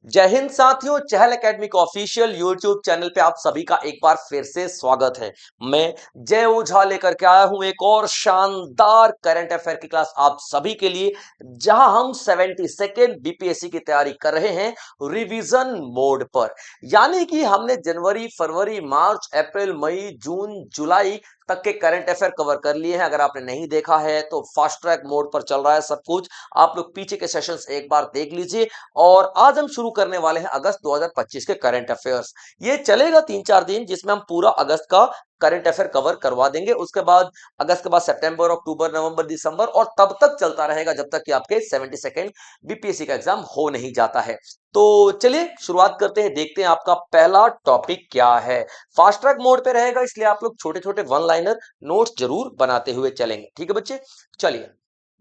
जय हिंद साथियों, चहल एकेडमी के ऑफिशियल यूट्यूब चैनल पे आप सभी का एक बार फिर से स्वागत है। मैं जय ओझा लेकर के आया हूं एक और शानदार करंट अफेयर की क्लास आप सभी के लिए, जहां हम 72nd बीपीएससी की तैयारी कर रहे हैं रिवीजन मोड पर। यानी कि हमने जनवरी, फरवरी, मार्च, अप्रैल, मई, जून, जुलाई तक के करंट अफेयर कवर कर लिए हैं। अगर आपने नहीं देखा है तो फास्ट ट्रैक मोड पर चल रहा है सब कुछ, आप लोग पीछे के सेशंस एक बार देख लीजिए। और आज हम शुरू करने वाले हैं अगस्त 2025 के करंट अफेयर्स। ये चलेगा 3-4 दिन, जिसमें हम पूरा अगस्त का करंट अफेयर कवर करवा देंगे। उसके बाद अगस्त के बाद सितंबर, अक्टूबर, नवंबर, दिसंबर, और तब तक चलता रहेगा जब तक कि आपके 72nd बीपीएससी का एग्जाम हो नहीं जाता है। तो चलिए शुरुआत करते हैं, देखते हैं आपका पहला टॉपिक क्या है। फास्ट ट्रैक मोड पे रहेगा, इसलिए आप लोग छोटे छोटे वन लाइनर नोट्स जरूर बनाते हुए चलेंगे। ठीक है बच्चे, चलिए।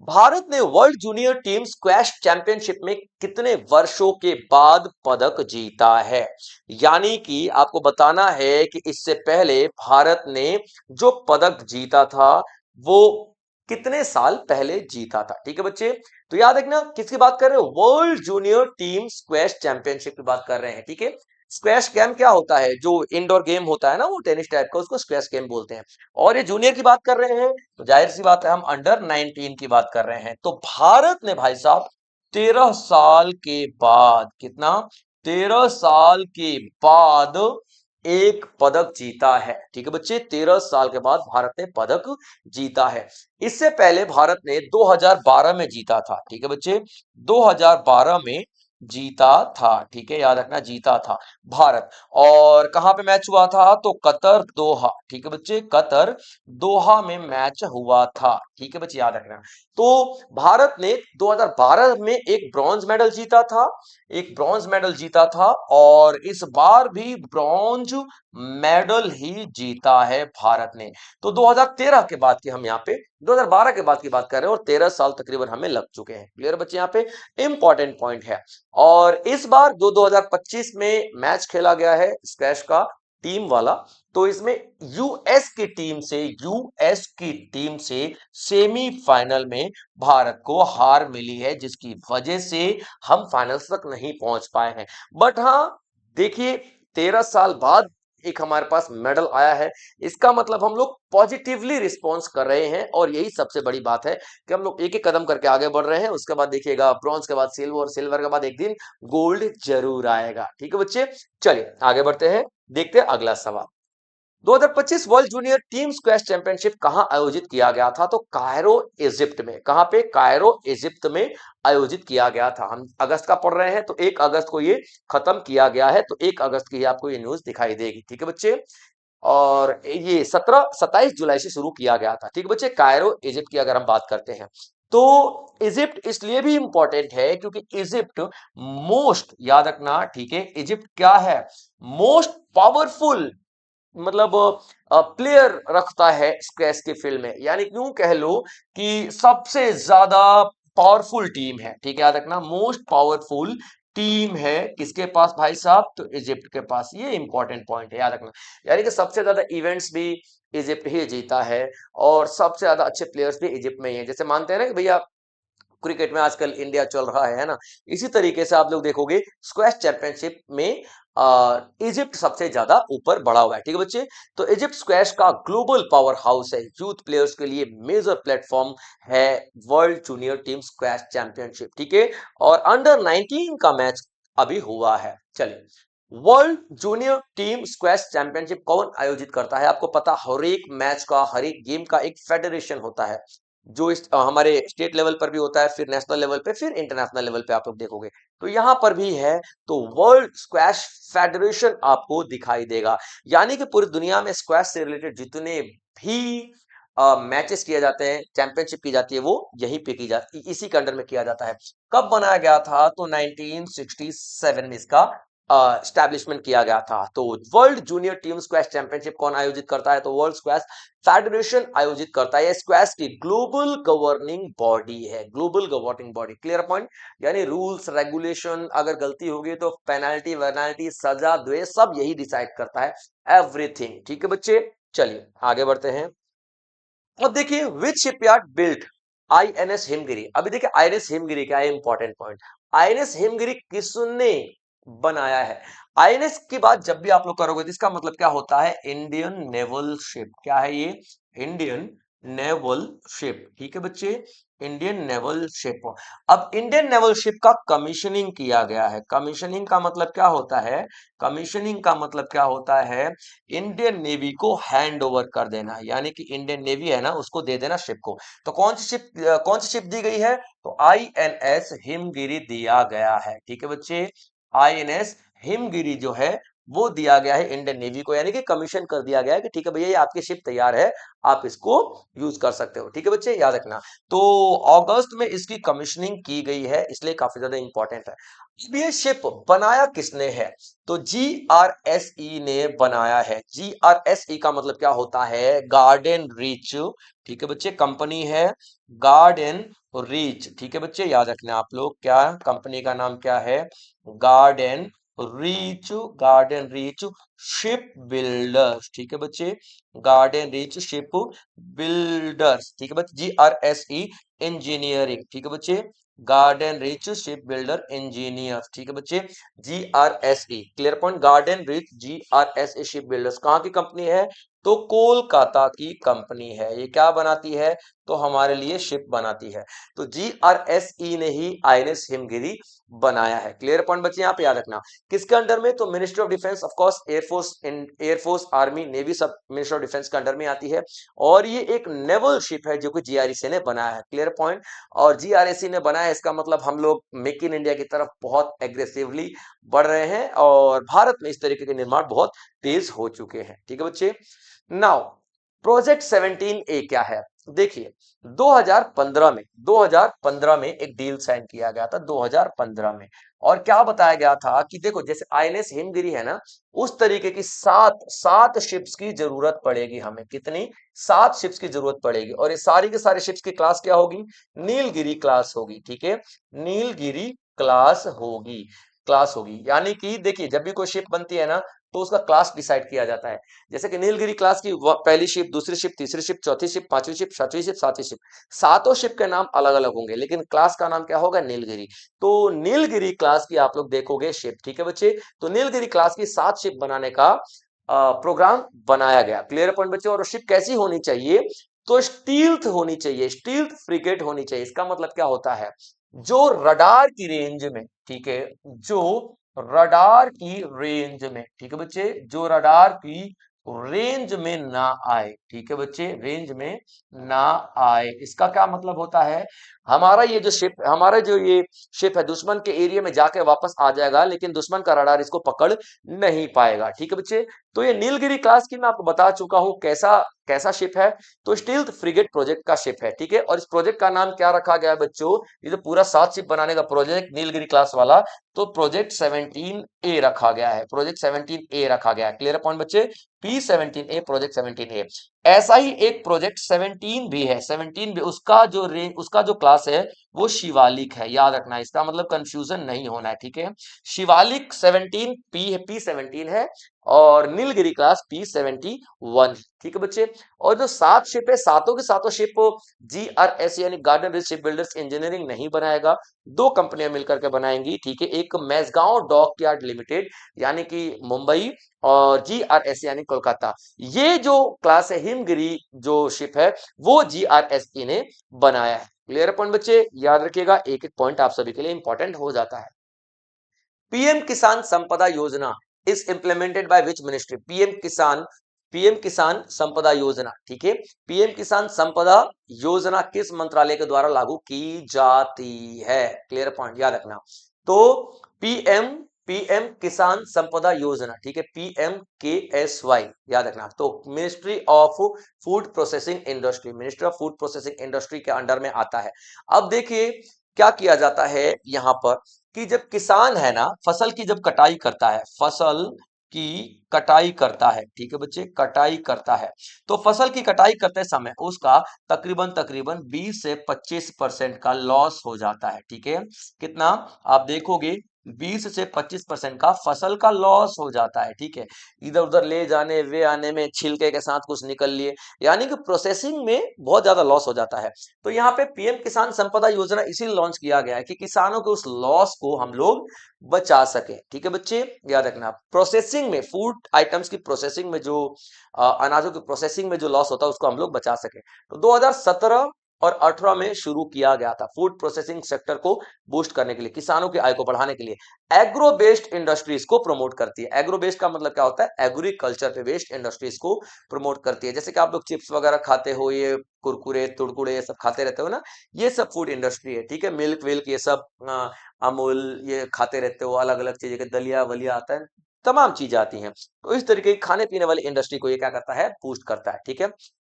भारत ने world junior team squash championship में कितने वर्षों के बाद पदक जीता है? यानी कि आपको बताना है कि इससे पहले भारत ने जो पदक जीता था वो कितने साल पहले जीता था। ठीक है बच्चे, तो याद रखना किसकी बात कर रहे हो, world junior team squash championship की बात कर रहे हैं। ठीक है, स्क्वैश गेम क्या होता है, जो इंडोर गेम होता है ना, वो टेनिस टाइप का, उसको स्क्वैश गेम बोलते हैं। और ये जूनियर की बात कर रहे हैं तो जाहिर सी बात है हम अंडर 19 की बात कर रहे हैं। तो भारत ने भाई साहब 13 साल के बाद, कितना, 13 साल के बाद एक पदक जीता है। ठीक है बच्चे, 13 साल के बाद भारत ने पदक जीता है। इससे पहले भारत ने 2012 में जीता था। ठीक है बच्चे, 2012 में जीता था। ठीक है, याद रखना, जीता था भारत। और कहां पे मैच हुआ था, तो कतर, दोहा। ठीक है बच्चे, कतर, दोहा में मैच हुआ था। ठीक है बच्चे, याद रखना। तो भारत ने 2012 में एक ब्रॉन्ज मेडल जीता था, एक ब्रॉन्ज मेडल जीता था, और इस बार भी ब्रॉन्ज मेडल ही जीता है भारत ने। तो 2013 के बाद की हम यहाँ पे 2012 के बाद की बात कर रहे हैं, और 13 साल तकरीबन हमें लग चुके हैं। क्लियर बच्चे, यहाँ पे इंपॉर्टेंट पॉइंट है। और इस बार जो 2025 में मैच खेला गया है स्क्वैश का टीम वाला, तो इसमें यूएस की टीम से सेमीफाइनल में भारत को हार मिली है, जिसकी वजह से हम फाइनल्स तक नहीं पहुंच पाए हैं। बट हाँ, देखिए, 13 साल बाद एक हमारे पास मेडल आया है, इसका मतलब हम लोग पॉजिटिवली रिस्पॉन्स कर रहे हैं, और यही सबसे बड़ी बात है कि हम लोग एक एक कदम करके आगे बढ़ रहे हैं। उसके बाद देखिएगा, ब्रॉन्ज के बाद सिल्वर, सिल्वर के बाद एक दिन गोल्ड जरूर आएगा। ठीक है बच्चे, चलिए आगे बढ़ते हैं, देखते हैं अगला सवाल। 2025 world junior team squash championship कहां आयोजित किया गया था, तो कायरो, इजिप्ट में। कहां पे, कायरो, इजिप्ट में आयोजित किया गया था। हम अगस्त का पढ़ रहे हैं, तो 1 अगस्त को ये खत्म किया गया है, तो 1 अगस्त की आपको ये न्यूज दिखाई देगी। ठीक है बच्चे, और ये 27 जुलाई से शुरू किया गया था। ठीक है बच्चे, कायरो, इजिप्ट की अगर हम बात करते हैं, तो इजिप्ट इसलिए भी इंपॉर्टेंट है क्योंकि इजिप्ट मोस्ट, याद रखना, ठीक है, इजिप्ट क्या है, मोस्ट पावरफुल, मतलब प्लेयर रखता है स्क्वैश के फील्ड में। यानी क्यों कह लो कि सबसे ज्यादा पावरफुल टीम है। ठीक है, याद रखना, मोस्ट पावरफुल टीम है किसके पास भाई साहब, तो इजिप्ट के पास। ये इंपॉर्टेंट पॉइंट है, याद रखना। यानी कि सबसे ज्यादा इवेंट्स भी इजिप्ट ही जीता है, और सबसे ज्यादा अच्छे प्लेयर्स भी इजिप्ट में ही है। जैसे मानते हैं ना कि भैया क्रिकेट में आजकल इंडिया चल रहा है ना, इसी तरीके से आप लोग देखोगे स्क्वैश चैंपियनशिप में इजिप्ट सबसे ज्यादा ऊपर बढ़ा हुआ है। ठीक है बच्चे, तो इजिप्ट स्क्वैश का ग्लोबल पावर हाउस है, यूथ प्लेयर्स के लिए मेजर प्लेटफॉर्म है world junior team squash championship. ठीक है, और अंडर 19 का मैच अभी हुआ है। चलिए, world junior team squash championship कौन आयोजित करता है? आपको पता, हर एक मैच का, हर एक गेम का एक फेडरेशन होता है, जो हमारे स्टेट लेवल पर भी होता है, फिर नेशनल लेवल पे, फिर इंटरनेशनल लेवल पे आप लोग देखोगे, तो यहां पर भी है। तो वर्ल्ड स्क्वैश फेडरेशन आपको दिखाई देगा। यानी कि पूरी दुनिया में स्क्वैश से रिलेटेड जितने भी मैचेस किए जाते हैं, चैंपियनशिप की जाती है, वो यहीं पे की जाती, इसी के अंडर में किया जाता है। कब बनाया गया था, तो 1967 में इसका स्टैब्लिशमेंट किया गया था। तो world junior team squash championship कौन आयोजित करता है, तो वर्ल्ड स्क्वैश फेडरेशन आयोजित करता है। स्क्वैश की ग्लोबल गवर्निंग बॉडी है, global governing body. Clear point, यानी रूल्स रेगुलेशन, अगर गलती होगी तो पेनाल्टी वेनाल्टी, सजा द्वेष, सब यही डिसाइड करता है, एवरीथिंग। ठीक है बच्चे, चलिए आगे बढ़ते हैं। अब देखिए, विच शिपयार्ड बिल्ट आईएनएस हिमगिरी। अभी देखिए, आईएनएस हिमगिरी क्या है, इंपॉर्टेंट पॉइंट। आईएनएस हिमगिरी किसने बनाया है। आईएनएस की बात जब भी आप लोग करोगे तो इसका मतलब क्या होता है, इंडियन नेवल शिप। क्या है ये, इंडियन नेवल शिप, ठीक है बच्चे, इंडियन नेवल शिप। अब इंडियन नेवल शिप का कमीशनिंग किया गया है। कमीशनिंग का मतलब क्या होता है, कमीशनिंग का मतलब क्या होता है, इंडियन नेवी को हैंड ओवर कर देना, यानी कि इंडियन नेवी है ना उसको दे देना शिप को। तो कौन सी शिप दी गई है, तो आईएनएस हिमगिरी दिया गया है, ठीक है बच्चे। आईएनएस हिमगिरी जो है वो दिया गया है इंडियन नेवी को, यानी कि कमीशन कर दिया गया है कि ठीक है भैया ये आपकी शिप तैयार है, आप इसको यूज कर सकते हो, ठीक है बच्चे, याद रखना। तो अगस्त में इसकी कमीशनिंग की गई है, इसलिए काफी ज्यादा इंपॉर्टेंट है। अब ये शिप बनाया किसने है, तो जीआरएसई ने बनाया है। जीआरएसई का मतलब क्या होता है, गार्डन रीच, ठीक है बच्चे, कंपनी है गार्डन रीच, ठीक है बच्चे, याद रखना आप लोग, क्या कंपनी का नाम क्या है, garden reach, garden reach ship builders, ठीक है बच्चे, गार्डन रीच शिप बिल्डर्स, ठीक है बच्चे, जीआरएसई इंजीनियरिंग, ठीक है बच्चे, garden reach ship builder engineer, ठीक है बच्चे, GRSE, clear point, garden reach GRSE ship builders कहाँ की कंपनी है, तो कोलकाता की कंपनी है। ये क्या बनाती है, तो हमारे लिए शिप बनाती है। तो जीआरएसई ने ही आईएनएस हिमगिरी बनाया है। क्लियर पॉइंट बच्चे, यहाँ पे याद रखना। किसके अंडर में, तो ministry of defence, of course air force army navy सब मिनिस्ट्री ऑफ डिफेंस के अंडर में आती है। और ये एक नेवल शिप है जो कि जीआरएससी ने बनाया है। क्लियर पॉइंट, और जीआरएससी ने बनाया है इसका मतलब हम लोग मेक इन इंडिया की तरफ बहुत एग्रेसिवली बढ़ रहे हैं और भारत में इस तरीके के निर्माण बहुत तेज हो चुके हैं, ठीक है बच्चे। नाउ प्रोजेक्ट 17 ए क्या है, देखिए 2015 में एक डील साइन किया गया था 2015 में। और क्या बताया गया था कि देखो जैसे आईएनएस हिमगिरी है ना, उस तरीके की सात सात शिप्स की जरूरत पड़ेगी हमें, कितनी, 7 शिप्स की जरूरत पड़ेगी। और ये सारी के सारे शिप्स की क्लास क्या होगी, नीलगिरी क्लास होगी, ठीक है, नीलगिरी क्लास होगी। यानी कि देखिए जब भी कोई शिप बनती है ना तो उसका क्लास डिसाइड किया जाता है। जैसे कि नीलगिरी क्लास की पहली शिप, दूसरी शिप, तीसरी शिप, चौथी शिप, पांचवी शिप, छठवीं शिप, सातवीं शिप, सातों शिप के नाम अलग अलग होंगे लेकिन क्लास का नाम क्या होगा, नीलगिरी। तो नीलगिरी क्लास की आप लोग देखोगे शिप, ठीक है बच्चे। तो नीलगिरी क्लास की 7 शिप बनाने का प्रोग्राम बनाया गया। क्लियर पॉइंट बच्चे, और शिप कैसी होनी चाहिए, तो स्टील्थ होनी चाहिए, स्टील्थ फ्रिगेट होनी चाहिए। इसका मतलब क्या होता है, जो रडार की रेंज में, ठीक है, जो रडार की रेंज में, ठीक है बच्चे, जो रडार की रेंज में ना आए, ठीक है बच्चे, रेंज में ना आए। इसका क्या मतलब होता है, हमारा जो ये शिप है दुश्मन के एरिया में जाके वापस आ जाएगा लेकिन दुश्मन का रडार इसको पकड़ नहीं पाएगा, ठीक है बच्चे। तो ये नीलगिरी क्लास की मैं आपको बता चुका हूं कैसा कैसा शिप है, तो स्टील्थ फ्रिगेट प्रोजेक्ट का शिप है, ठीक है। और इस प्रोजेक्ट का नाम क्या रखा गया है बच्चों, ये जो पूरा 7 शिप बनाने का प्रोजेक्ट नीलगिरी क्लास वाला, तो प्रोजेक्ट 17 ए रखा गया है, प्रोजेक्ट 17 ए रखा गया है। क्लियर पॉइंट बच्चे, P17A, प्रोजेक्ट 17A। ऐसा ही एक प्रोजेक्ट 17 भी है, 17 भी, उसका जो क्लास है वो शिवालिक है, याद रखना, इसका मतलब कंफ्यूजन नहीं होना है, ठीक है। शिवालिक 17 P17 है और नीलगिरी क्लास P71, ठीक है बच्चे। और जो 7 शिप है, सातों के सातों शिप जीआरएस यानी garden rich ship builders engineering नहीं बनाएगा, 2 कंपनियां मिलकर के बनाएंगी, ठीक है। एक मैसगांव डॉकयार्ड लिमिटेड यानी कि मुंबई, और जीआरएस यानी कोलकाता। ये जो क्लास है हिमगिरी जो शिप है वो जीआरएसई ने बनाया है। क्लियर पॉइंट बच्चे, याद रखिएगा, एक एक पॉइंट आप सभी के लिए इंपॉर्टेंट हो जाता है। पीएम किसान संपदा योजना is implemented by which ministry, PM किसान संपदा योजना, ठीक है, पीएम किसान संपदा योजना किस मंत्रालय के द्वारा लागू की जाती है। क्लियर पॉइंट, याद रखना। तो पीएम पीएम किसान संपदा योजना, ठीक है, PMKSY, याद रखना। तो ministry of food processing industry, ministry of food processing industry के अंडर में आता है। अब देखिए क्या किया जाता है यहां पर, कि जब किसान है ना फसल की जब कटाई करता है, फसल की कटाई करता है, ठीक है बच्चे, कटाई करता है, तो फसल की कटाई करते समय उसका तकरीबन तकरीबन 20 से 25% का लॉस हो जाता है, ठीक है। कितना, आप देखोगे 20 से 25% का फसल का लॉस हो जाता है। ठीक है, इधर उधर ले जाने वे आने में छिलके के साथ कुछ निकल लिए, यानी कि प्रोसेसिंग में बहुत ज्यादा लॉस हो जाता है। तो यहाँ पे पीएम किसान संपदा योजना इसीलिए लॉन्च किया गया है कि किसानों के उस लॉस को हम लोग बचा सके। ठीक है बच्चे, याद रखना, प्रोसेसिंग में, फूड आइटम्स की प्रोसेसिंग में जो अनाजों की प्रोसेसिंग में जो लॉस होता है उसको हम लोग बचा सके। तो 2017 और 18 में शुरू किया गया था फूड प्रोसेसिंग सेक्टर को बूस्ट करने के लिए, किसानों की आय को बढ़ाने के लिए। एग्रो बेस्ड इंडस्ट्रीज को प्रमोट करती है। एग्रो बेस्ड का मतलब क्या होता है, एग्रीकल्चर पे बेस्ड इंडस्ट्रीज को प्रमोट करती है। जैसे कि आप लोग चिप्स वगैरह खाते हो, ये कुरकुरे तुड़कुड़े ये सब खाते रहते हो ना, ये सब फूड इंडस्ट्री है। ठीक है, मिल्क विल्क ये सब, अमूल ये खाते रहते हो, अलग अलग चीजें के दलिया वलिया आता है, तमाम चीजें आती हैं। तो इस तरीके की खाने पीने वाली इंडस्ट्री को ये क्या करता है, बूस्ट करता है। ठीक है,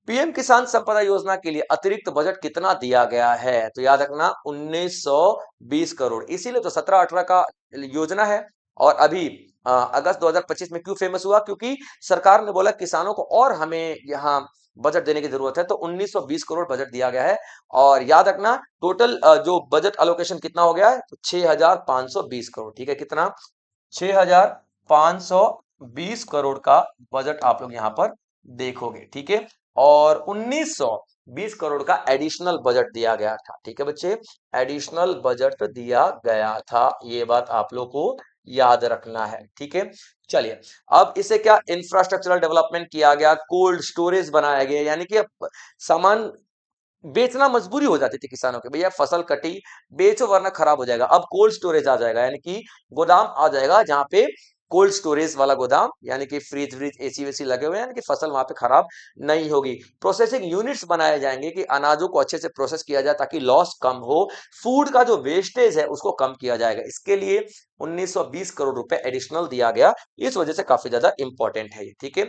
पीएम किसान संपदा योजना के लिए अतिरिक्त बजट कितना दिया गया है, तो याद रखना 1920 करोड़। इसीलिए तो 17-18 का योजना है। और अभी अगस्त 2025 में क्यों फेमस हुआ, क्योंकि सरकार ने बोला किसानों को और हमें यहाँ बजट देने की जरूरत है, तो 1920 करोड़ बजट दिया गया है। और याद रखना टोटल जो बजट अलोकेशन कितना हो गया है, तो 6520 करोड़। ठीक है, कितना, 6520 करोड़ का बजट आप लोग यहाँ पर देखोगे। ठीक है, और 1920 करोड़ का एडिशनल बजट दिया गया था। ठीक है बच्चे, एडिशनल बजट दिया गया था, ये बात आप लोग को याद रखना है। ठीक है, चलिए, अब इसे क्या इंफ्रास्ट्रक्चरल डेवलपमेंट किया गया, कोल्ड स्टोरेज बनाया गया, यानी कि अब सामान बेचना मजबूरी हो जाती थी किसानों के, भैया फसल कटी बेचो वरना खराब हो जाएगा। अब कोल्ड स्टोरेज आ जाएगा, यानी कि गोदाम आ जाएगा जहां पे कोल्ड स्टोरेज वाला गोदाम, यानी कि फ्रिज व्रिज एसी वेसी लगे हुए हैं, यानी कि फसल वहां पे खराब नहीं होगी। प्रोसेसिंग यूनिट्स बनाए जाएंगे कि अनाजों को अच्छे से प्रोसेस किया जाए ताकि लॉस कम हो, फूड का जो वेस्टेज है उसको कम किया जाएगा। इसके लिए 1920 करोड़ रुपए एडिशनल दिया गया, इस वजह से काफी ज्यादा इंपॉर्टेंट है ये। ठीक है,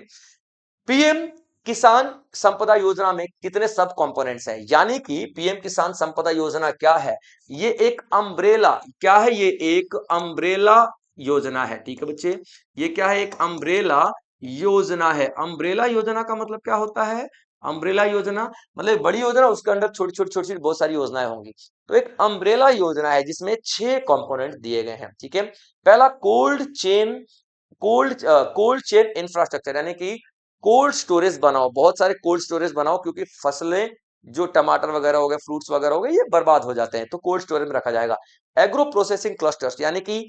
पीएम किसान संपदा योजना में कितने सब कंपोनेंट्स हैं, यानी कि पीएम किसान संपदा योजना क्या है, ये एक अम्ब्रेला, क्या है, ये एक अम्ब्रेला योजना है। ठीक है बच्चे, ये क्या है, एक अम्ब्रेला योजना है। अम्ब्रेला योजना का मतलब क्या होता है, अम्ब्रेला योजना मतलब बड़ी योजना, उसके अंदर छोटी छोटी छोटी छोटी बहुत सारी योजनाएं होंगी। तो एक अम्ब्रेला योजना है जिसमें 6 कंपोनेंट दिए गए हैं। ठीक है, पहला कोल्ड चेन इंफ्रास्ट्रक्चर, यानी कि कोल्ड स्टोरेज बनाओ, बहुत सारे कोल्ड स्टोरेज बनाओ, क्योंकि फसलें जो टमाटर वगैरह हो गए, फ्रूट्स वगैरह हो गए, ये बर्बाद हो जाते हैं, तो कोल्ड स्टोरेज में रखा जाएगा। एग्रो प्रोसेसिंग क्लस्टर्स, यानी कि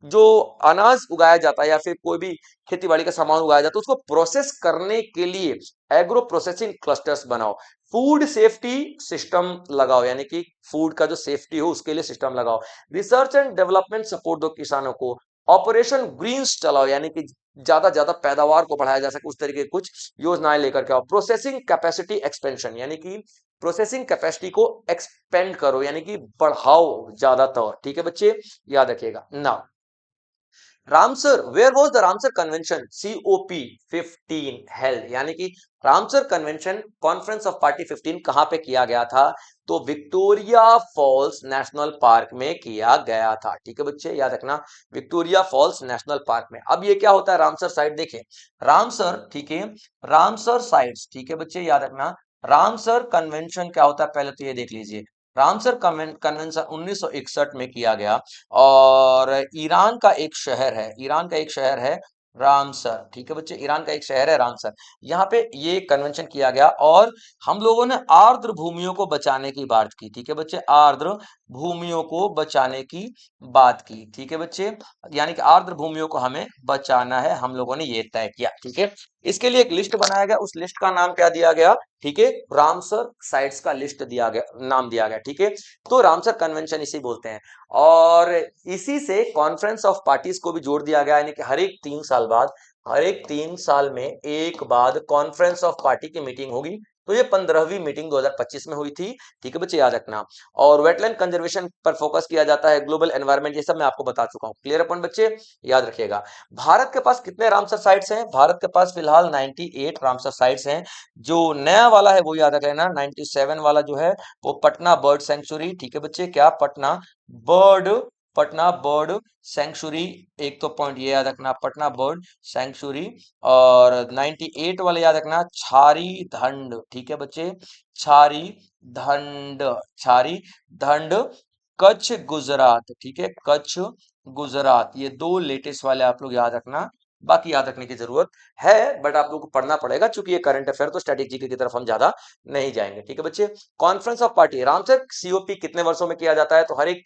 जो अनाज उगाया जाता है या फिर कोई भी खेती बाड़ी का सामान उगाया जाता है उसको प्रोसेस करने के लिए एग्रो प्रोसेसिंग क्लस्टर्स बनाओ। फूड सेफ्टी सिस्टम लगाओ, यानी कि फूड का जो सेफ्टी हो उसके लिए सिस्टम लगाओ। रिसर्च एंड डेवलपमेंट सपोर्ट दो किसानों को। ऑपरेशन ग्रीन्स चलाओ, यानी कि ज्यादा पैदावार को बढ़ाया जा सके उस तरीके की कुछ योजनाएं लेकर के आओ। प्रोसेसिंग कैपेसिटी एक्सपेंशन, यानी कि प्रोसेसिंग कैपेसिटी को एक्सपेंड करो, यानी कि बढ़ाओ ज्यादातर। ठीक है बच्चे, याद रखिएगा ना। Ramsar, where was the Ramsar convention COP 15 held, यानी कि Ramsar convention conference of party 15 कहां पे किया गया था, तो विक्टोरिया फॉल्स नेशनल पार्क में किया गया था। ठीक है बच्चे, याद रखना, विक्टोरिया फॉल्स नेशनल पार्क में। अब ये क्या होता है, रामसर साइट देखें, रामसर, ठीक है, रामसर साइट्स, ठीक है बच्चे, याद रखना, रामसर कन्वेंशन क्या होता है पहले तो ये देख लीजिए। रामसर कन्वेंशन 1961 में किया गया, और ईरान का एक शहर है, ईरान का एक शहर है रामसर। ठीक है बच्चे, ईरान का एक शहर है रामसर, यहाँ पे ये कन्वेंशन किया गया। और हम लोगों ने आर्द्र भूमियों को बचाने की बात की। ठीक है बच्चे, आर्द्र भूमियों को बचाने की बात की। ठीक है बच्चे, यानी कि आर्द्र भूमियों को हमें बचाना है, हम लोगों ने ये तय किया। ठीक है, इसके लिए एक लिस्ट बनाया गया, उस लिस्ट का नाम क्या दिया गया, ठीक है, रामसर साइट्स का लिस्ट दिया गया, नाम दिया गया। ठीक है, तो रामसर कन्वेंशन इसे बोलते हैं। और इसी से कॉन्फ्रेंस ऑफ पार्टीज को भी जोड़ दिया गया, यानी कि हर एक 3 साल में एक बाद कॉन्फ्रेंस ऑफ पार्टी की मीटिंग होगी। तो ये 15वीं मीटिंग 2025 में हुई थी। ठीक है बच्चे, याद रखना। और वेटलैंड कंजर्वेशन पर फोकस किया जाता है, ग्लोबल एनवायरनमेंट, ये सब मैं आपको बता चुका हूँ। क्लियर अपन बच्चे, याद रखिएगा। भारत के पास कितने रामसर साइट्स हैं, भारत के पास फिलहाल 98 रामसर साइट्स हैं। जो नया वाला है वो याद रख लेना, 97 वाला जो है वो पटना बर्ड सेंचुरी। ठीक है बच्चे, क्या, बर्ड पटना बर्ड सेंचुरी, एक तो पॉइंट ये याद रखना, पटना बर्ड सेंचुरी। और 98 वाले याद रखना, छारी धंड। ठीक है बच्चे, छारी धंड, छारी धंड कच्छ गुजरात, ठीक है, कच्छ गुजरात, ये दो लेटेस्ट वाले आप लोग याद रखना। बाकी याद रखने की जरूरत है, बट आप लोगों को पढ़ना पड़ेगा क्योंकि ये करंट अफेयर तो स्ट्रेटेजी की तरफ हम ज्यादा नहीं जाएंगे, ठीक है बच्चे। Conference of party, Ramsar COP कितने वर्षों में किया जाता है? तो हर एक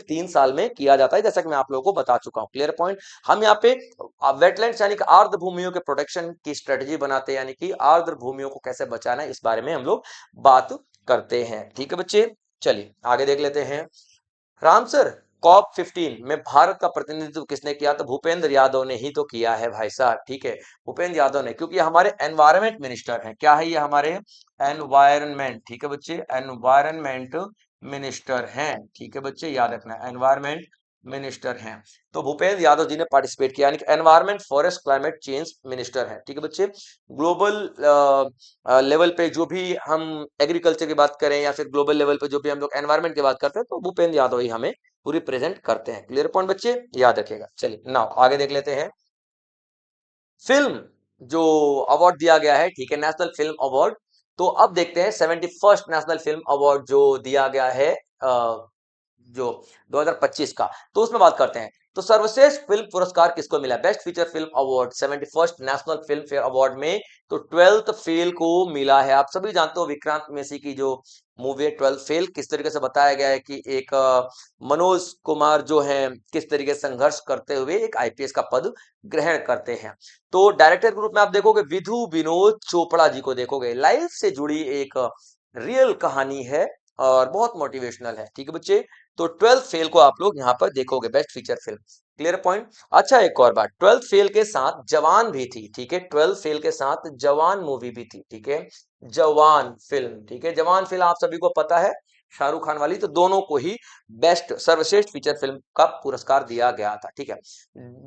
3 साल में किया जाता है, जैसा कि मैं आप लोगों को बता चुका हूँ। Clear point. हम यहाँ पे वेटलैंड्स यानी कि आर्द्र भूमियों के प्रोटेक्शन की स्ट्रेटेजी बनाते हैं, यानी कि आर्द्र भूमियों को कैसे बचाना है इस बारे में हम लोग बात करते हैं, ठीक है बच्चे। चलिए आगे देख लेते हैं। रामसर कॉप 15 में भारत का प्रतिनिधित्व किसने किया? तो भूपेंद्र यादव ने ही तो किया है भाई साहब, ठीक है, भूपेंद्र यादव ने, क्योंकि ये हमारे एनवायरमेंट मिनिस्टर हैं। क्या है ये? हमारे एनवायरनमेंट, ठीक है बच्चे, एनवायरनमेंट मिनिस्टर हैं, ठीक है बच्चे, याद रखना, एनवायरमेंट मिनिस्टर हैं। तो भूपेंद्र यादव जी ने पार्टिसिपेट किया, यानी कि environment forest climate change minister हैं, ठीक है बच्चे। ग्लोबल लेवल पे जो भी हम एग्रीकल्चर की बात करें या फिर ग्लोबल लेवल पे जो भी हम लोग एनवायरमेंट की बात करते हैं, तो भूपेंद्र यादव ही हमें पूरी प्रेजेंट करते हैं। क्लियर पॉइंट बच्चे, याद रखिएगा। चलिए नाउ आगे देख लेते हैं। फिल्म जो अवार्ड दिया गया है, ठीक है, नेशनल फिल्म अवार्ड। तो अब देखते हैं 71st नेशनल फिल्म अवार्ड जो दिया गया है जो 2025 का, तो उसमें बात करते हैं। तो सर्वश्रेष्ठ फिल्म पुरस्कार किसको मिला? Best feature film award 71st national film fair award में तो 12th फेल को मिला है। आप सभी जानते हो विक्रांत मैसी की जो मूवी है 12th फेल, किस तरीके से बताया गया है कि एक मनोज कुमार जो है किस तरीके से संघर्ष करते हुए एक आईपीएस का पद ग्रहण करते हैं। तो डायरेक्टर ग्रुप में आप देखोगे विधु विनोद चोपड़ा जी को देखोगे। लाइफ से जुड़ी एक रियल कहानी है और बहुत मोटिवेशनल है, ठीक है बच्चे। तो 12th फेल को आप लोग यहाँ पर देखोगे, best feature film. Clear point. अच्छा एक और बात, 12th फेल के साथ जवान भी थी, ठीक है, 12th फेल के साथ जवान मूवी भी थी, ठीक है, जवान फिल्म, ठीक है, जवान फिल्म आप सभी को पता है, शाहरुख खान वाली। तो दोनों को ही बेस्ट सर्वश्रेष्ठ फीचर फिल्म का पुरस्कार दिया गया था, ठीक है।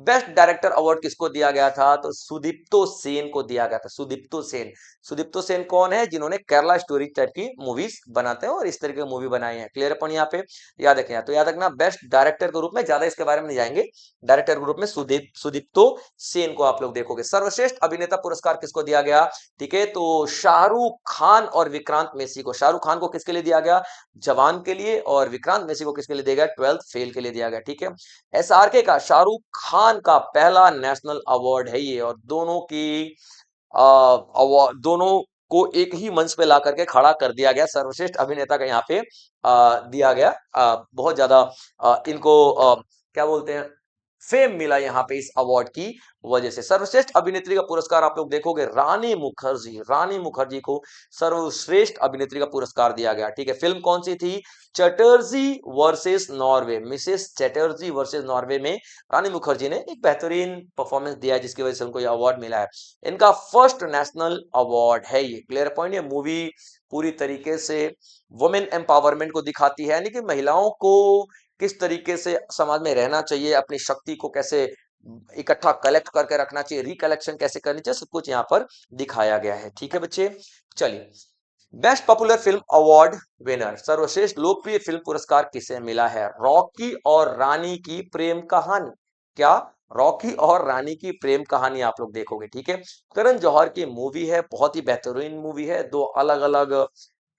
बेस्ट डायरेक्टर अवार्ड किसको दिया गया था? तो सुदीप्तो सेन को दिया गया था, सुदीप्तो सेन। सुदीप्तो सेन कौन है? जिन्होंने केरला स्टोरी टाइप की मूवीज बनाते हैं और इस तरीके की मूवी बनाई है। क्लियर अपन यहाँ पे याद रखें। तो याद रखना बेस्ट डायरेक्टर के रूप में, ज्यादा इसके बारे में नहीं जाएंगे, डायरेक्टर के रूप में सुदीप्तो सेन को आप लोग देखोगे। सर्वश्रेष्ठ अभिनेता पुरस्कार किसको दिया गया? ठीक है, तो शाहरुख खान और विक्रांत मैसी को। शाहरुख खान को किसके लिए दिया गया? जवान के लिए। और विक्रांत मैसी को किसके लिए दिया गया? 12th फेल के लिए दिया गया, ठीक है। एसआरके का शाहरुख खान का पहला नेशनल अवार्ड है ये, और दोनों की अवार्ड, दोनों को एक ही मंच पे ला करके खड़ा कर दिया गया। सर्वश्रेष्ठ अभिनेता का यहाँ पे दिया गया। बहुत ज्यादा इनको क्या बोलते हैं, फेम मिला यहाँ पे इस अवार्ड की वजह से। सर्वश्रेष्ठ अभिनेत्री का पुरस्कार आप लोग देखोगे रानी मुखर्जी, रानी मुखर्जी को सर्वश्रेष्ठ अभिनेत्री का पुरस्कार दिया गया, ठीक है। फिल्म कौन सी थी? Chatterjee versus Norway, Mrs Chatterjee versus Norway में रानी मुखर्जी ने एक बेहतरीन परफॉर्मेंस दिया है, जिसकी वजह से उनको यह अवार्ड मिला है। इनका फर्स्ट नेशनल अवार्ड है ये। Clear point. ये मूवी पूरी तरीके से वुमेन एम्पावरमेंट को दिखाती है, यानी कि महिलाओं को किस तरीके से समाज में रहना चाहिए, अपनी शक्ति को कैसे इकट्ठा कलेक्ट करके रखना चाहिए, रिकलेक्शन कैसे करनी चाहिए, सब कुछ यहाँ पर दिखाया गया है, ठीक है बच्चे। चलिए best popular film award winner, सर्वश्रेष्ठ लोकप्रिय फिल्म पुरस्कार किसे मिला है? रॉकी और रानी की प्रेम कहानी। क्या? रॉकी और रानी की प्रेम कहानी आप लोग देखोगे, ठीक है। करण जौहर की मूवी है, बहुत ही बेहतरीन मूवी है। दो अलग अलग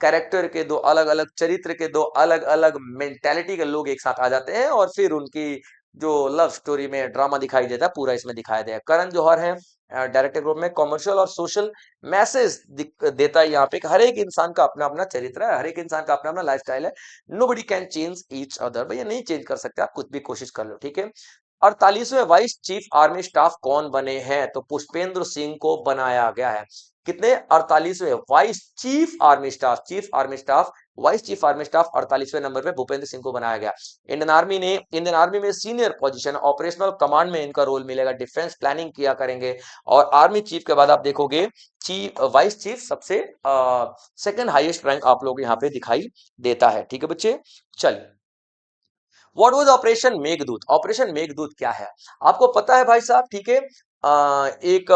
कैरेक्टर के, दो अलग अलग चरित्र के, दो अलग अलग मेंटेलिटी के लोग एक साथ आ जाते हैं और फिर उनकी जो लव स्टोरी में ड्रामा दिखाई देता है, पूरा इसमें दिखाया गया है। करण जौहर है डायरेक्टर ग्रुप में। कॉमर्शियल और सोशल मैसेज देता है यहाँ पे कि हर एक इंसान का अपना अपना चरित्र है, हर एक इंसान का अपना अपना लाइफस्टाइल है। Nobody can change each other, भैया नहीं चेंज कर सकते, आप कुछ भी कोशिश कर लो, ठीक है। 48वें वाइस चीफ आर्मी स्टाफ कौन बने हैं? तो पुष्पेंद्र सिंह को बनाया गया है। कितने? 48वें vice chief army staff, chief army staff, vice chief army staff 48वें नंबर पे भूपेंद्र सिंह को बनाया गया। इंडियन आर्मी में सीनियर पोजीशन, ऑपरेशनल कमांड में इनका रोल मिलेगा, डिफेंस प्लानिंग किया करेंगे। और आर्मी चीफ के बाद आप देखोगे चीफ, वाइस चीफ सबसे सेकंड हाईएस्ट रैंक आप लोग यहाँ पे दिखाई देता है, ठीक है बच्चे। चलिए what was operation Meghdoot? Operation Meghdoot क्या है आपको पता है भाई साहब, ठीक है। एक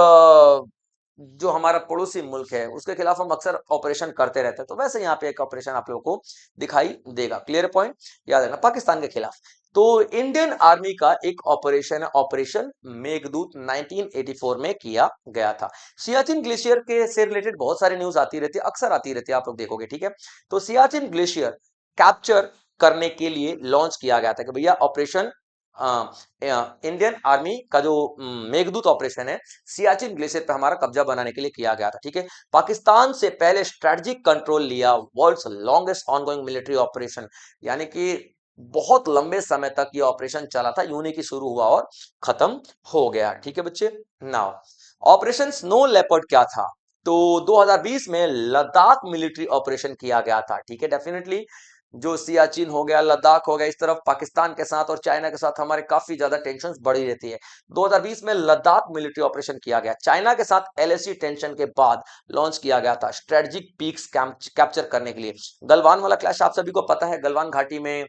जो हमारा पड़ोसी मुल्क है उसके खिलाफ हम अक्सर ऑपरेशन करते रहते हैं, तो वैसे यहाँ पे एक ऑपरेशन आप लोगों को दिखाई देगा। क्लियर पॉइंट, याद रखना, पाकिस्तान के खिलाफ। तो इंडियन आर्मी का एक ऑपरेशन है, ऑपरेशन मेघदूत 1984 में किया गया था। सियाचिन ग्लेशियर के से रिलेटेड बहुत सारी न्यूज आती रहती है, अक्सर आती रहती है, आप लोग देखोगे, ठीक है। तो सियाचिन ग्लेशियर कैप्चर करने के लिए लॉन्च किया गया था कि भैया ऑपरेशन इंडियन आर्मी का जो मेघदूत ऑपरेशन है, सियाचिन ग्लेशियर पे हमारा कब्जा बनाने के लिए किया गया था। ठीक है, पाकिस्तान से पहले स्ट्रेटेजिक कंट्रोल लिया, world's longest ongoing military operation, यानी कि बहुत लंबे समय तक ये ऑपरेशन चला था, यूं नहीं कि शुरू हुआ और खत्म हो गया। ठीक है बच्चे, नाउ ऑपरेशन स्नो लेपर्ड क्या था? तो 2020 में लद्दाख मिलिट्री ऑपरेशन किया गया था। ठीक है, डेफिनेटली जो सियाचिन हो गया, लद्दाख हो गया, इस तरफ पाकिस्तान के साथ और चाइना के साथ हमारे काफी ज्यादा टेंशन बढ़ी रहती है। 2020 में लद्दाख मिलिट्री ऑपरेशन किया गया, चाइना के साथ एलएसी टेंशन के बाद लॉन्च किया गया था स्ट्रेटेजिक पीक्स कैप्चर करने के लिए। गलवान वाला क्लैश आप सभी को पता है, गलवान घाटी में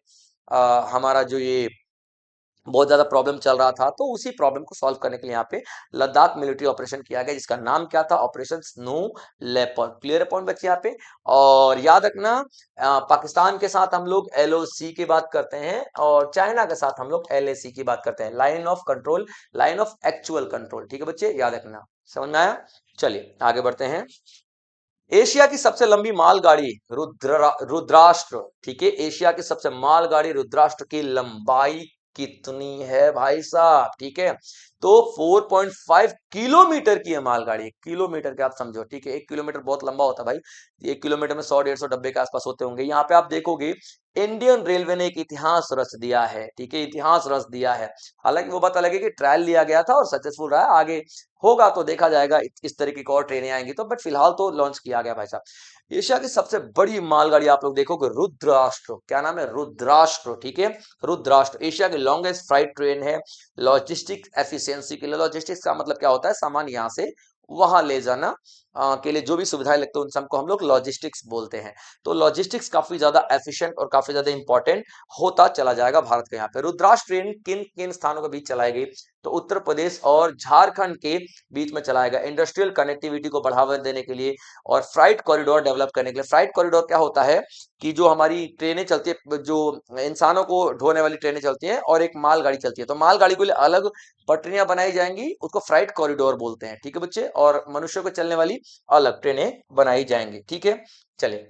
हमारा जो ये बहुत ज्यादा प्रॉब्लम चल रहा था, तो उसी प्रॉब्लम को सॉल्व करने के लिए यहाँ पे लद्दाख मिलिट्री ऑपरेशन किया गया, जिसका नाम क्या था? Operation snow leopard. क्लियर है पॉइंट बच्चे यहाँ पे? और याद रखना पाकिस्तान के साथ हम लोग एलओसी की बात करते हैं और चाइना के साथ हम लोग एलएसी की बात करते हैं, line of control, line of actual control. ठीक है बच्चे, याद रखना। समझ में आया? चलिए आगे बढ़ते हैं। एशिया की सबसे लंबी मालगाड़ी रुद्राष्ट्र। ठीक है, एशिया की सबसे मालगाड़ी रुद्राष्ट्र की लंबाई कितनी है भाई साहब? ठीक है, तो 4.5 किलोमीटर की है मालगाड़ी। 1 किलोमीटर के आप समझो। ठीक है, 1 किलोमीटर बहुत लंबा होता है भाई, 1 किलोमीटर में 100-150 डब्बे के आसपास होते होंगे। यहाँ पे आप देखोगे इंडियन रेलवे ने एक इतिहास रच दिया है। ठीक है, इतिहास रच दिया है। हालांकि वो बात अलग है कि ट्रायल लिया गया था और सक्सेसफुल रहा है, आगे होगा तो देखा जाएगा, इस तरीके की और ट्रेनें आएंगी तो, बट फिलहाल तो लॉन्च किया गया भाई साहब। एशिया की सबसे बड़ी मालगाड़ी आप लोग देखोगे रुद्राष्ट्र, क्या नाम है? रुद्राष्ट्र। ठीक है, रुद्राष्ट्र एशिया की लॉन्गेस्ट फ्राइट ट्रेन है, लॉजिस्टिक्स एफिशिएंसी के लिए। लॉजिस्टिक्स का मतलब क्या होता है? सामान यहाँ से वहां ले जाना के लिए जो भी सुविधाएं लगती है उन सबको हम लोग लॉजिस्टिक्स बोलते हैं। तो लॉजिस्टिक्स काफी ज्यादा एफिशिएंट और काफी ज्यादा इंपॉर्टेंट होता चला जाएगा भारत के यहाँ पे। रुद्राष्ट्र ट्रेन किन किन स्थानों के बीच चलाई गई? तो उत्तर प्रदेश और झारखंड के बीच में चलाया गया, इंडस्ट्रियल कनेक्टिविटी को बढ़ावा देने के लिए और फ्राइट कॉरिडोर डेवलप करने के लिए। फ्राइट कॉरिडोर क्या होता है कि जो हमारी ट्रेनें चलती है, जो इंसानों को ढोने वाली ट्रेनें चलती हैं और एक मालगाड़ी चलती है, तो मालगाड़ी के लिए अलग पटरियां बनाई जाएंगी, उसको फ्राइट कॉरिडोर बोलते हैं। ठीक है बच्चे, और मनुष्यों को चलने वाली अलग ट्रेनें बनाई जाएंगी। ठीक है, चलिए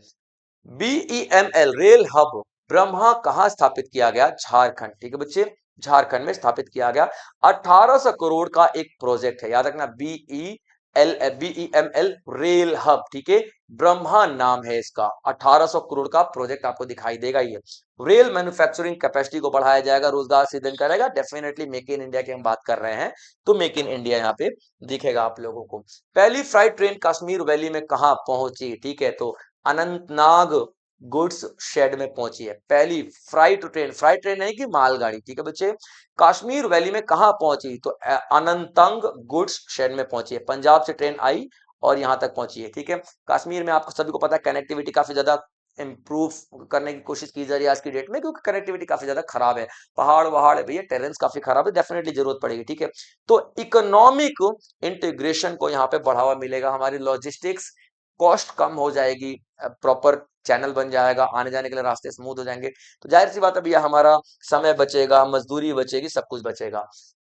बीईएमएल रेल हब ब्रह्मा कहाँ स्थापित किया गया? झारखंड। ठीक है बच्चे, झारखंड में स्थापित किया गया। 1800 करोड़ का एक प्रोजेक्ट है, याद रखना, बीईएमएल रेल हब। ठीक है, ब्रह्मा नाम है इसका। 1800 करोड़ का प्रोजेक्ट आपको दिखाई देगा। ये रेल मैन्युफैक्चरिंग कैपेसिटी को बढ़ाया जाएगा, रोजगार सृजन करेगा। डेफिनेटली मेक इन इंडिया की हम बात कर रहे हैं, तो मेक इन इंडिया यहाँ पे दिखेगा आप लोगों को। पहली फ्राइट ट्रेन कश्मीर वैली में कहाँ पहुंची? ठीक है, तो अनंतनाग गुड्स शेड में पहुंची है पहली फ्राइट ट्रेन नहीं कि मालगाड़ी। ठीक है बच्चे, कश्मीर वैली में कहां पहुंची? तो अनंतंग गुड्स शेड में पहुंची है। पंजाब से ट्रेन आई और यहां तक पहुंची है। ठीक है, कश्मीर में आपको सभी को पता है कनेक्टिविटी काफी ज्यादा इंप्रूव करने की कोशिश की जा रही है आज की डेट में, क्योंकि कनेक्टिविटी काफी ज्यादा खराब है, पहाड़ वहाड़ है भैया, टेरेंस काफी खराब है, डेफिनेटली जरूरत पड़ेगी। ठीक है, तो इकोनॉमिक इंटीग्रेशन को यहाँ पे बढ़ावा मिलेगा, हमारी लॉजिस्टिक्स कॉस्ट कम हो जाएगी, प्रॉपर चैनल बन जाएगा, आने जाने के लिए रास्ते स्मूथ हो जाएंगे, तो जाहिर सी बात है भैया हमारा समय बचेगा, मजदूरी बचेगी, सब कुछ बचेगा।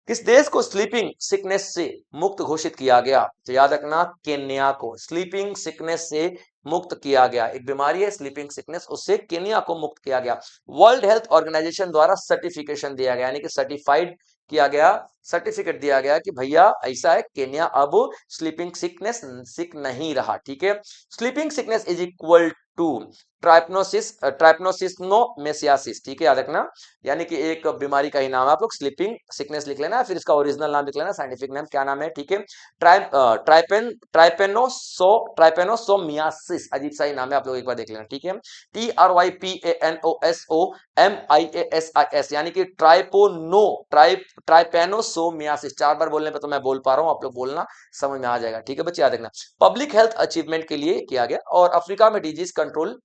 किस देश को स्लीपिंग सिकनेस से मुक्त घोषित किया गया? तो याद रखना, केन्या को स्लीपिंग सिकनेस से मुक्त किया गया। एक बीमारी है स्लीपिंग सिकनेस, उससे केन्या को मुक्त किया गया। वर्ल्ड हेल्थ ऑर्गेनाइजेशन द्वारा सर्टिफिकेशन दिया गया, यानी कि सर्टिफाइड किया गया, सर्टिफिकेट दिया गया कि भैया ऐसा है, केन्या अब स्लीपिंग सिकनेस सिक नहीं रहा। ठीक है, sleeping sickness is equal to trypanosomiasis. ठीक है, याद रखना, यानी कि एक बीमारी का ही नाम है, आप लोग स्लीपिंग सिकनेस लिख लेना, फिर इसका ओरिजिनल नाम लिख लेना, साइंटिफिक नाम क्या नाम है? ठीक है, ट्राइपेनोसोमियासिस, अजीब सा ही नाम है, आप लोग एक बार देख लेना। ठीक है, TRYPANOSOMIASIS, यानी कि ट्राइपेनोसोमियासिस। 4 बार बोलने पे तो मैं बोल पा रहा हूं, आप लोग बोलना, समझ में आ जाएगा। ठीक है बच्चे, याद रखना, पब्लिक हेल्थ अचीवमेंट के लिए किया गया और अफ्रीका में डिजीज कंट्रोल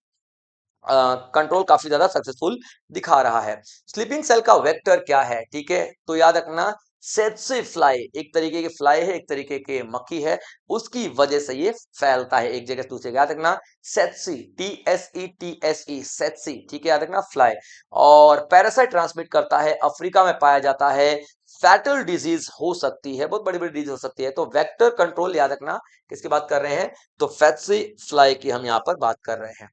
काफी ज्यादा सक्सेसफुल दिखा रहा है। स्लीपिंग सेल का वेक्टर क्या है? ठीक है, तो याद रखना, सेत्से फ्लाई, एक तरीके की फ्लाई है, एक तरीके के मक्खी है, उसकी वजह से ये फैलता है एक जगह से दूसरी जगह। याद रखना, सेत्सी, TSETSE, सेत्सी। ठीक है, याद रखना, फ्लाई। और पैरासाइट ट्रांसमिट करता है, अफ्रीका में पाया जाता है, फैटल डिजीज हो सकती है, बहुत बड़ी बड़ी डिजीज हो सकती है। तो वेक्टर कंट्रोल याद रखना, किसकी बात कर रहे हैं? तो फैत्सी फ्लाई की हम यहाँ पर बात कर रहे हैं।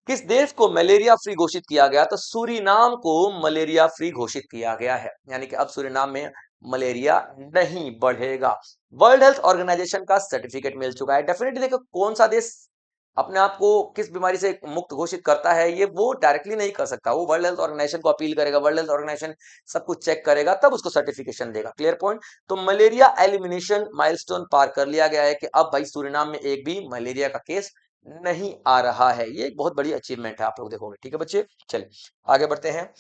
किस देश को मलेरिया फ्री घोषित किया गया? तो सूरीनाम को मलेरिया फ्री घोषित किया गया है, यानी कि अब सूरीनाम में मलेरिया नहीं बढ़ेगा। वर्ल्ड हेल्थ ऑर्गेनाइजेशन का सर्टिफिकेट मिल चुका है। डेफिनेटली देखो, कौन सा देश अपने आप को किस बीमारी से मुक्त घोषित करता है, ये वो डायरेक्टली नहीं कर सकता, वो वर्ल्ड हेल्थ ऑर्गेनाइजेशन को अपील करेगा, वर्ल्ड हेल्थ ऑर्गेनाइजेशन सब कुछ चेक करेगा, तब उसको सर्टिफिकेशन देगा। Clear point. तो मलेरिया एलिमिनेशन माइलस्टोन पार कर लिया गया है कि अब भाई सूरीनाम में एक भी मलेरिया का केस नहीं आ रहा है। ये एक बहुत बड़ी अचीवमेंट है, आप लोग देखोगे। ठीक है बच्चे, चलिए आगे बढ़ते हैं।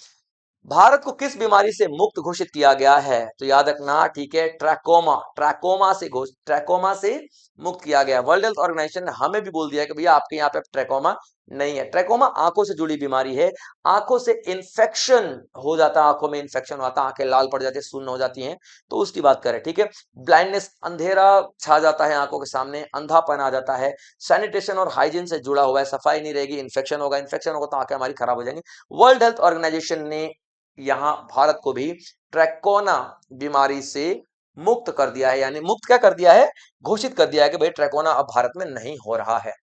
भारत को किस बीमारी से मुक्त घोषित किया गया है? तो याद रखना, ठीक है, ट्रैकोमा, ट्रैकोमा से मुक्त किया गया। वर्ल्ड हेल्थ ऑर्गेनाइजेशन ने हमें भी बोल दिया कि भैया आपके यहाँ पे ट्रैकोमा नहीं है। ट्रैकोमा आंखों से जुड़ी बीमारी है, आंखों से इंफेक्शन हो जाता है, आंखों में इंफेक्शन होता है, आंखें लाल पड़ जाती है, सुन्न हो जाती हैं, तो उसकी बात करें। ठीक है, ब्लाइंडनेस, अंधेरा छा जाता है आंखों के सामने, अंधापन आ जाता है, सैनिटेशन और हाइजीन से जुड़ा हुआ है, सफाई नहीं रहेगी, इन्फेक्शन होगा तो आंखें हमारी खराब हो जाएंगी। वर्ल्ड हेल्थ ऑर्गेनाइजेशन ने यहां भारत को भी ट्रैकोना बीमारी से मुक्त कर दिया है, यानी मुक्त क्या कर दिया है, घोषित कर दिया है कि भाई ट्रैकोना अब भारत में नहीं हो रहा है।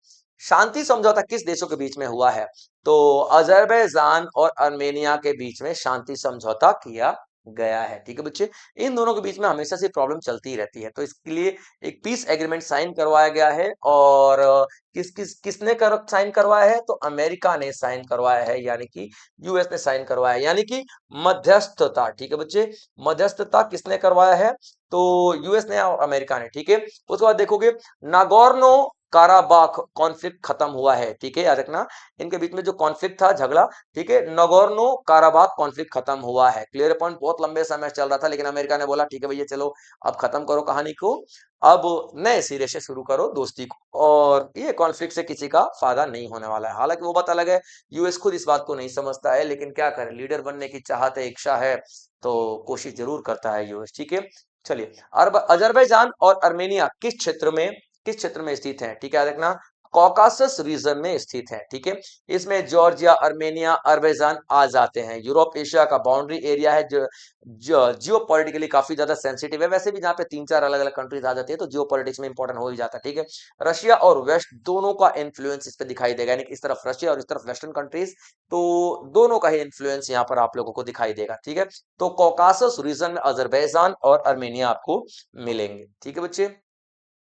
शांति समझौता किस देशों के बीच में हुआ है? तो अजरबैजान और आर्मेनिया के बीच में शांति समझौता किया गया है। ठीक है बच्चे, इन दोनों के बीच में हमेशा से प्रॉब्लम चलती ही रहती है, तो इसके लिए एक पीस एग्रीमेंट साइन करवाया गया है। और किसने साइन करवाया है? तो अमेरिका ने साइन करवाया है, यानी कि यूएस ने साइन करवाया है, यानी कि मध्यस्थता। ठीक है बच्चे, मध्यस्थता किसने करवाया है? तो यूएस ने और अमेरिका ने। ठीक है, उसके बाद देखोगे नागोर्नो काराबाख कॉन्फ्लिक्ट खत्म हुआ है। ठीक है, याद रखना, इनके बीच में जो कॉन्फ्लिक्ट था, झगड़ा, ठीक है, नगोर्नो काराबाख कॉन्फ्लिक्ट खत्म हुआ है। Clear point. बहुत लंबे समय चल रहा था, लेकिन अमेरिका ने बोला ठीक है भैया चलो अब खत्म करो कहानी को, अब नए सिरे से शुरू करो दोस्ती को, और ये कॉन्फ्लिक्ट से किसी का फायदा नहीं होने वाला है। हालांकि वो बात अलग है, यूएस खुद इस बात को नहीं समझता है, लेकिन क्या करें, लीडर बनने की चाहत है, इच्छा है, तो कोशिश जरूर करता है यूएस। ठीक है, चलिए, अजरबैजान और अर्मेनिया किस क्षेत्र में स्थित है? ठीक है, याद रखना, कॉकासस रीजन में स्थित है। ठीक है, इसमें जॉर्जिया, अर्मेनिया, अजरबैजान आ जाते हैं। यूरोप एशिया का बाउंड्री एरिया है, जो जियो पॉलिटिकली काफी ज्यादा सेंसिटिव है। वैसे भी जहाँ पे 3-4 अलग अलग कंट्रीज आ जाती है, तो जियो पॉलिटिक्स में इंपॉर्टेंट हो ही जाता है। ठीक है, रशिया और वेस्ट दोनों का इन्फ्लुएंस इस पे दिखाई देगा, यानी कि इस तरफ रशिया और इस तरफ वेस्टर्न कंट्रीज, तो दोनों का ही इन्फ्लुएंस यहाँ पर आप लोगों को दिखाई देगा। ठीक है, तो कॉकासस रीजन में अजरबैजान और अर्मेनिया आपको मिलेंगे। ठीक है बच्चे,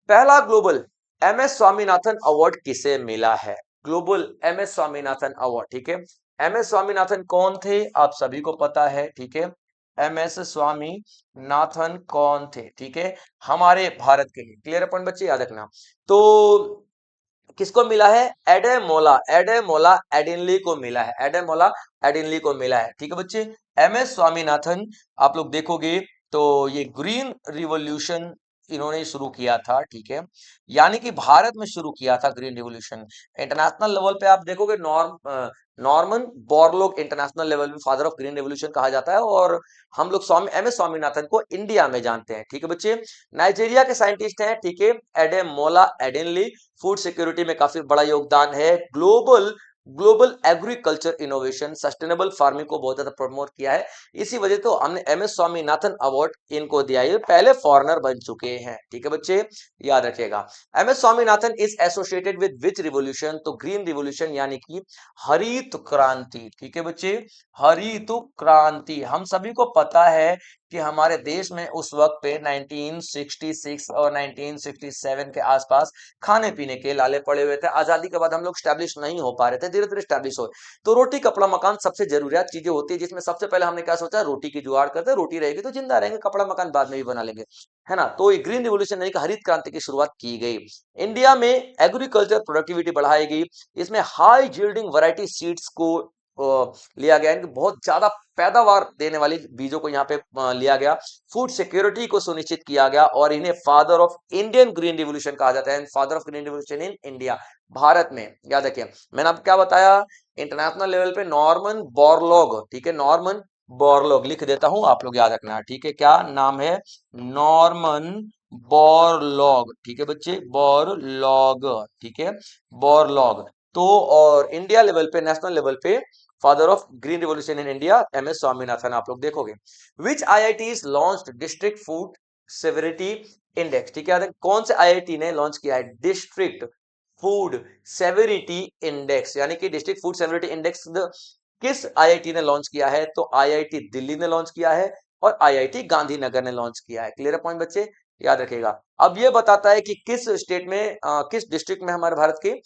पहला ग्लोबल एमएस स्वामीनाथन अवार्ड किसे मिला है? Global MS Swaminathan award. ठीक है, एमएस स्वामीनाथन कौन थे? आप सभी को पता है। ठीक है, एमएस स्वामीनाथन कौन थे? ठीक है, हमारे भारत के लिए। क्लियर पॉइंट बच्चे, याद रखना। तो किसको मिला है? एडेमोला एडिनली को मिला है, एडेमोला एडिनली को मिला है। ठीक है बच्चे, एमएस स्वामीनाथन, आप लोग देखोगे तो ये ग्रीन रिवॉल्यूशन इन्होंने शुरू किया था। ठीक है, यानी कि भारत में शुरू किया था ग्रीन रिवॉल्यूशन। इंटरनेशनल लेवल पे आप देखोगे, नॉर्मन बोरलॉग इंटरनेशनल लेवल पे फादर ऑफ ग्रीन रिवॉल्यूशन कहा जाता है, और हम लोग एमएस स्वामीनाथन को इंडिया में जानते हैं। ठीक है बच्चे, नाइजीरिया के साइंटिस्ट हैं। ठीक है, एडेमोला एडेनली, फूड सिक्योरिटी में काफी बड़ा योगदान है। Global global agriculture innovation, sustainable farming को बहुत ज्यादा प्रमोट किया है। इसी वजह तो हमने एमएस स्वामीनाथन अवार्ड इनको दिया, ये पहले फॉरेनर बन चुके हैं। ठीक है बच्चे, याद रखिएगा। MS Swaminathan is associated with which revolution? तो ग्रीन रिवॉल्यूशन, यानी कि हरित क्रांति। ठीक है बच्चे, हरित क्रांति, हम सभी को पता है कि हमारे देश में उस वक्त पे 1966 और 1967 के आसपास खाने पीने के लाले पड़े हुए थे। आजादी के बाद हम लोग स्टैब्लिश नहीं हो पा रहे थे, धीरे धीरे स्टैब्लिश हो। तो रोटी कपड़ा मकान सबसे जरूरियात चीजें होती है, जिसमें सबसे पहले हमने क्या सोचा, रोटी की जुगाड़ करते हैं, रोटी रहेगी तो जिंदा रहेंगे, कपड़ा मकान बाद में भी बना लेंगे, है ना। तो ये ग्रीन रिवोल्यूशन यानी कि हरित क्रांति की शुरुआत की गई। इंडिया में एग्रीकल्चर प्रोडक्टिविटी बढ़ाई गई, इसमें हाई यील्डिंग वैरायटी सीड्स को लिया गया, इनकी बहुत ज्यादा पैदावार देने वाली बीजों को यहाँ पे लिया गया। फूड सिक्योरिटी को सुनिश्चित किया गया, और इन्हें father of Indian green revolution कहा जाता है, father of green revolution in India, Bharat में। याद रखिए, मैंने आपको क्या बताया, इंटरनेशनल लेवल पे नॉर्मन बोरलॉग। ठीक है, नॉर्मन बोरलॉग लिख देता हूं, आप लोग याद रखना। ठीक है, क्या नाम है? Norman Borlaug. ठीक है बच्चे, बोरलॉग। ठीक है, बोरलॉग। तो और इंडिया लेवल पे, नेशनल लेवल पे father of green revolution in India MS Swaminathan, आप लोग देखोगे। विच IIT launched district food severity index? ठीक है, कौन से आईआईटी ने लॉन्च किया है डिस्ट्रिक्ट फूड सेवरिटी इंडेक्स, यानी कि डिस्ट्रिक्ट फूड सेवरिटी इंडेक्स किस आईआईटी ने लॉन्च किया है? तो आईआईटी दिल्ली ने लॉन्च किया है और आईआईटी गांधीनगर ने लॉन्च किया है। क्लियर है पॉइंट बच्चे, याद रखिएगा। अब ये बताता है कि किस स्टेट में किस डिस्ट्रिक्ट में हमारे भारत के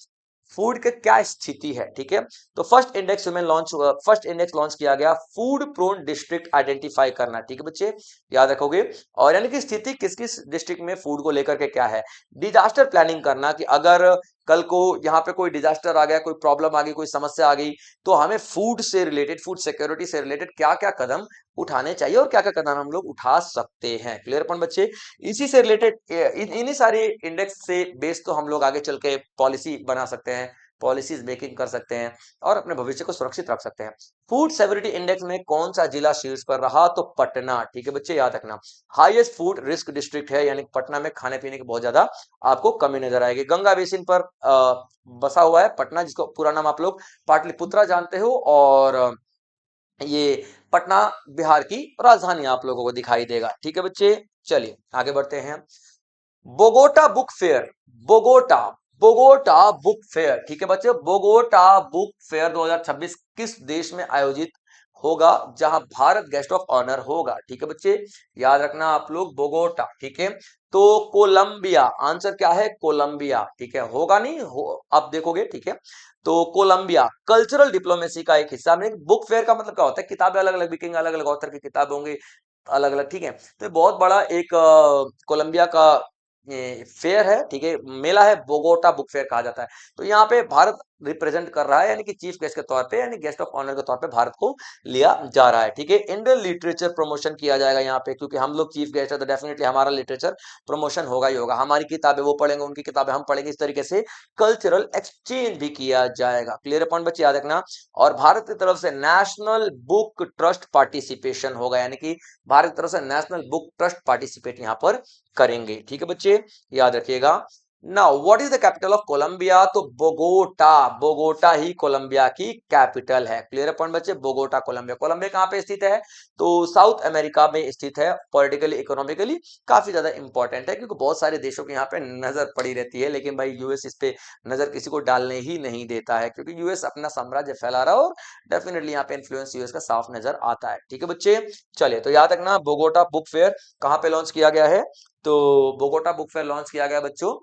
फूड की क्या स्थिति है। ठीक है, तो फर्स्ट इंडेक्स लॉन्च किया गया फूड प्रोन डिस्ट्रिक्ट आइडेंटिफाई करना। ठीक है बच्चे, याद रखोगे। और यानी कि स्थिति किस किस डिस्ट्रिक्ट में फूड को लेकर के क्या है। डिजास्टर प्लानिंग करना कि अगर कल को यहाँ पे कोई डिजास्टर आ गया, कोई प्रॉब्लम आ गई, कोई समस्या आ गई, तो हमें फूड से रिलेटेड, फूड सिक्योरिटी से रिलेटेड क्या क्या कदम उठाने चाहिए और क्या क्या कदम हम लोग उठा सकते हैं। क्लियर पॉइंट बच्चे, इसी से रिलेटेड इन्हीं सारे इंडेक्स से बेस तो हम लोग आगे चल के पॉलिसी बना सकते हैं, पॉलिसीज मेकिंग कर सकते हैं और अपने भविष्य को सुरक्षित रख सकते हैं। फूड सेवरिटी इंडेक्स में कौन सा जिला शीर्ष पर रहा? तो पटना। ठीक है बच्चे, याद रखना। हाईएस्ट फूड रिस्क डिस्ट्रिक्ट है, यानी पटना में खाने पीने की बहुत ज्यादा आपको कमी नजर आएगी। गंगा बेसिन पर बसा हुआ है पटना, जिसको पूरा नाम आप लोग पाटलिपुत्रा जानते हो, और ये पटना बिहार की राजधानी आप लोगों को दिखाई देगा। ठीक है बच्चे, चलिए आगे बढ़ते हैं। Bogota book fair, Bogota Bogota book fair, ठीक है बच्चे, बोगोटा बुक फेयर 2026 किस देश में आयोजित होगा जहां भारत गेस्ट ऑफ ऑनर होगा? ठीक है बच्चे, याद रखना आप लोग बोगोटा। ठीक है, तो कोलंबिया, आंसर क्या है? कोलंबिया। ठीक है, होगा नहीं हो, अब देखोगे। ठीक है, तो कोलंबिया कल्चरल डिप्लोमेसी का एक हिस्सा में। बुक फेयर का मतलब क्या होता है? किताबें अलग अलग बिकेंगे, अलग अलग ऑथर की किताबें होंगी अलग अलग। ठीक है, तो बहुत बड़ा एक कोलंबिया का फेयर है। ठीक है, मेला है, बोगोटा बुक फेयर कहा जाता है। तो यहाँ पे भारत रिप्रेजेंट कर रहा है, यानी कि चीफ गेस्ट के तौर पे, यानी गेस्ट ऑफ ऑनर के तौर पे भारत को लिया जा रहा है। ठीक है, इंडियन लिटरेचर प्रमोशन किया जाएगा यहाँ पे, क्योंकि हम लोग चीफ गेस्ट है तो डेफिनेटली हमारा लिटरेचर प्रमोशन होगा ही होगा। हमारी किताबें वो पढ़ेंगे, उनकी किताबें हम पढ़ेंगे, इस तरीके से कल्चरल एक्सचेंज भी किया जाएगा। क्लियर पॉइंट बच्चे, याद रखना। और भारत की तरफ से नेशनल बुक ट्रस्ट पार्टिसिपेशन होगा, यानी कि भारत की तरफ से नेशनल बुक ट्रस्ट पार्टिसिपेट यहाँ पर करेंगे। ठीक है बच्चे, याद रखिएगा। Now what is the capital of Colombia? तो बोगोटा, बोगोटा ही कोलंबिया की कैपिटल है। क्लियर पॉइंट बच्चे, बोगोटा कोलंबिया। कोलंबिया कहाँ पे स्थित है? तो साउथ अमेरिका में स्थित है। पॉलिटिकली इकोनॉमिकली काफी ज्यादा इंपॉर्टेंट है, क्योंकि बहुत सारे देशों की यहाँ पे नजर पड़ी रहती है, लेकिन भाई यूएस इस पे नजर किसी को डालने ही नहीं देता है, क्योंकि यूएस अपना साम्राज्य फैला रहा है और डेफिनेटली यहाँ पे इन्फ्लुएंस यूएस का साफ नजर आता है। ठीक है बच्चे, चलिए तो याद रखना बोगोटा बुक फेयर कहाँ पे लॉन्च किया गया है? तो बोगोटा बुक फेयर लॉन्च किया गया बच्चों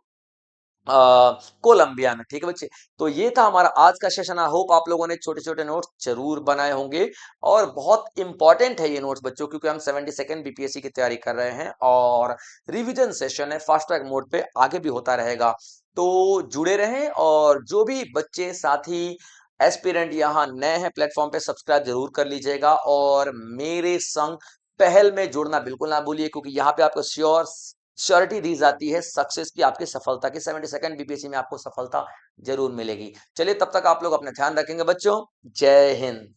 कोलंबिया में। ठीक है बच्चे, तो ये था हमारा आज का सेशन। आई होप आप लोगों ने छोटे छोटे नोट्स जरूर बनाए होंगे, और बहुत इंपॉर्टेंट है ये नोट्स बच्चों, क्योंकि हम 72nd बीपीएससी की तैयारी कर रहे हैं और रिवीजन सेशन है, फास्ट ट्रैक मोड पे आगे भी होता रहेगा। तो जुड़े रहें, और जो भी बच्चे साथी एस्पिरेंट यहाँ नए हैं प्लेटफॉर्म पे, सब्सक्राइब जरूर कर लीजिएगा, और मेरे संग पहल में जुड़ना बिल्कुल ना भूलिए, क्योंकि यहाँ पे आपको श्योरिटी दी जाती है सक्सेस की, आपकी सफलता की। 72nd बीपीएससी में आपको सफलता जरूर मिलेगी। चलिए तब तक आप लोग अपना ध्यान रखेंगे बच्चों। जय हिंद।